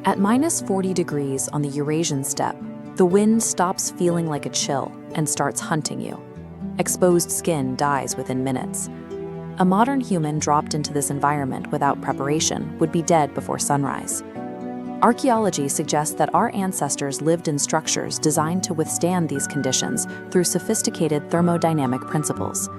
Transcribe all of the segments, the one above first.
At -40 degrees on the Eurasian steppe, the wind stops feeling like a chill and starts hunting you. Exposed skin dies within minutes. A modern human dropped into this environment without preparation would be dead before sunrise. Archaeology suggests that our ancestors lived in structures designed to withstand these conditions through sophisticated thermodynamic principles.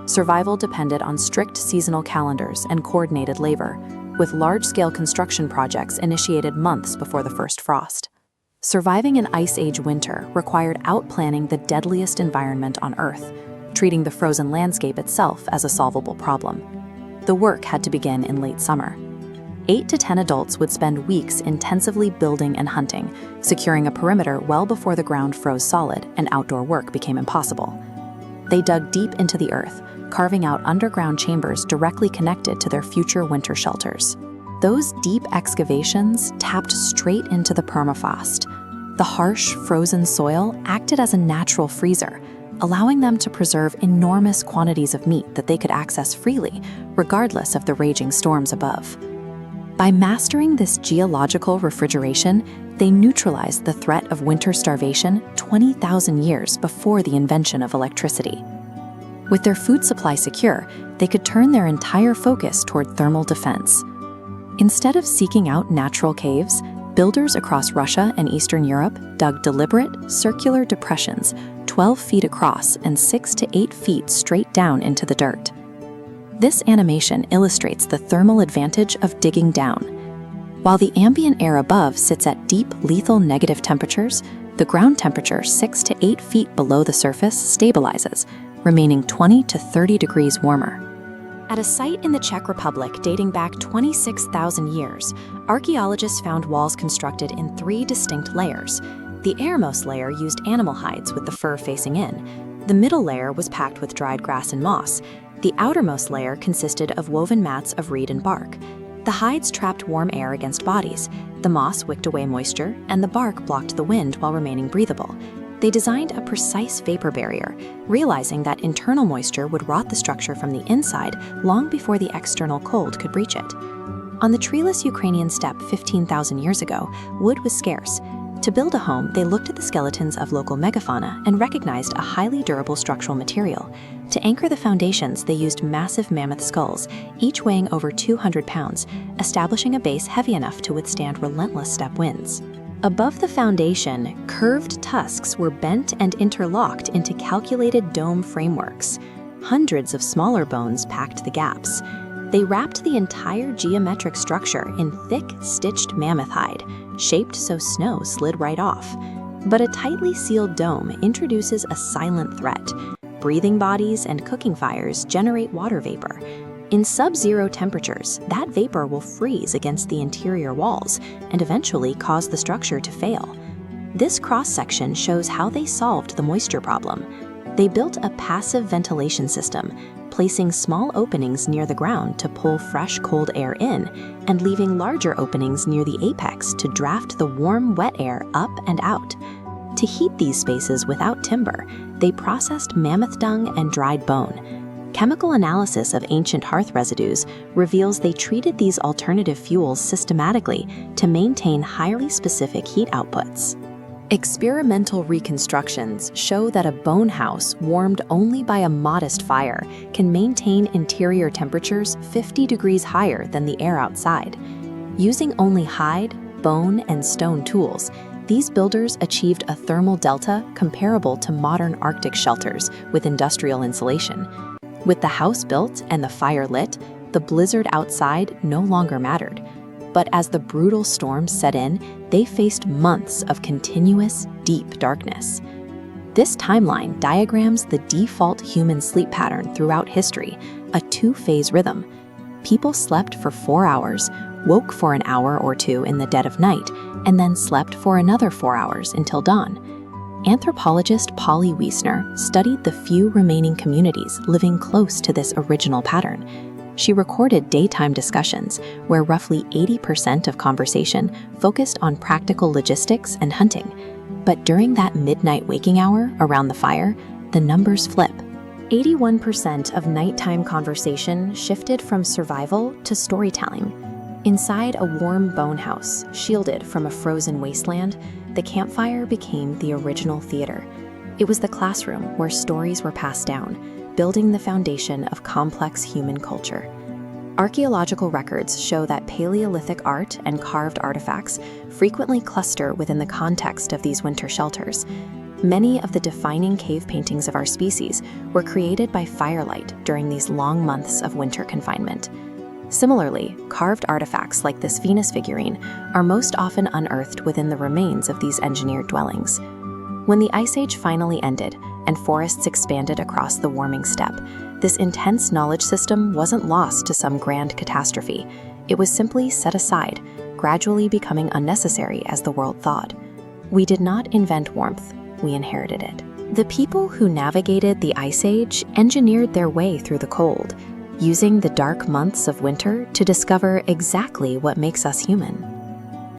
Survival depended on strict seasonal calendars and coordinated labor, with large-scale construction projects initiated months before the first frost. Surviving an Ice Age winter required outplanning the deadliest environment on Earth, treating the frozen landscape itself as a solvable problem. The work had to begin in late summer. 8 to 10 adults would spend weeks intensively building and hunting, securing a perimeter well before the ground froze solid and outdoor work became impossible. They dug deep into the earth, carving out underground chambers directly connected to their future winter shelters. Those deep excavations tapped straight into the permafrost. The harsh, frozen soil acted as a natural freezer, allowing them to preserve enormous quantities of meat that they could access freely, regardless of the raging storms above. By mastering this geological refrigeration, they neutralized the threat of winter starvation 20,000 years before the invention of electricity. With their food supply secure, they could turn their entire focus toward thermal defense. Instead of seeking out natural caves, builders across Russia and Eastern Europe dug deliberate, circular depressions 12 feet across and 6 to 8 feet straight down into the dirt. This animation illustrates the thermal advantage of digging down. While the ambient air above sits at deep, lethal negative temperatures, the ground temperature 6 to 8 feet below the surface stabilizes, remaining 20 to 30 degrees warmer. At a site in the Czech Republic dating back 26,000 years, archaeologists found walls constructed in 3 distinct layers. The airmost layer used animal hides with the fur facing in. The middle layer was packed with dried grass and moss. The outermost layer consisted of woven mats of reed and bark. The hides trapped warm air against bodies, the moss wicked away moisture, and the bark blocked the wind while remaining breathable. They designed a precise vapor barrier, realizing that internal moisture would rot the structure from the inside long before the external cold could breach it. On the treeless Ukrainian steppe 15,000 years ago, wood was scarce. To build a home, they looked at the skeletons of local megafauna and recognized a highly durable structural material. To anchor the foundations, they used massive mammoth skulls, each weighing over 200 pounds, establishing a base heavy enough to withstand relentless steppe winds. Above the foundation, curved tusks were bent and interlocked into calculated dome frameworks. Hundreds of smaller bones packed the gaps. They wrapped the entire geometric structure in thick, stitched mammoth hide, shaped so snow slid right off. But a tightly sealed dome introduces a silent threat. Breathing bodies and cooking fires generate water vapor. In sub-zero temperatures, that vapor will freeze against the interior walls and eventually cause the structure to fail. This cross-section shows how they solved the moisture problem. They built a passive ventilation system, placing small openings near the ground to pull fresh, cold air in, and leaving larger openings near the apex to draft the warm, wet air up and out. To heat these spaces without timber, they processed mammoth dung and dried bone. Chemical analysis of ancient hearth residues reveals they treated these alternative fuels systematically to maintain highly specific heat outputs. Experimental reconstructions show that a bone house warmed only by a modest fire can maintain interior temperatures 50 degrees higher than the air outside. Using only hide, bone, and stone tools, these builders achieved a thermal delta comparable to modern Arctic shelters with industrial insulation. With the house built and the fire lit, the blizzard outside no longer mattered. But as the brutal storms set in, they faced months of continuous, deep darkness. This timeline diagrams the default human sleep pattern throughout history, a 2-phase rhythm. People slept for 4 hours, woke for an hour or 2 in the dead of night, and then slept for another 4 hours until dawn. Anthropologist Polly Wiesner studied the few remaining communities living close to this original pattern. She recorded daytime discussions where roughly 80% of conversation focused on practical logistics and hunting. But during that midnight waking hour around the fire, the numbers flip. 81% of nighttime conversation shifted from survival to storytelling. Inside a warm bone house, shielded from a frozen wasteland, the campfire became the original theater. It was the classroom where stories were passed down, building the foundation of complex human culture. Archaeological records show that Paleolithic art and carved artifacts frequently cluster within the context of these winter shelters. Many of the defining cave paintings of our species were created by firelight during these long months of winter confinement. Similarly, carved artifacts like this Venus figurine are most often unearthed within the remains of these engineered dwellings. When the Ice Age finally ended and forests expanded across the warming steppe, this intense knowledge system wasn't lost to some grand catastrophe. It was simply set aside, gradually becoming unnecessary as the world thawed. We did not invent warmth, we inherited it. The people who navigated the Ice Age engineered their way through the cold, using the dark months of winter to discover exactly what makes us human.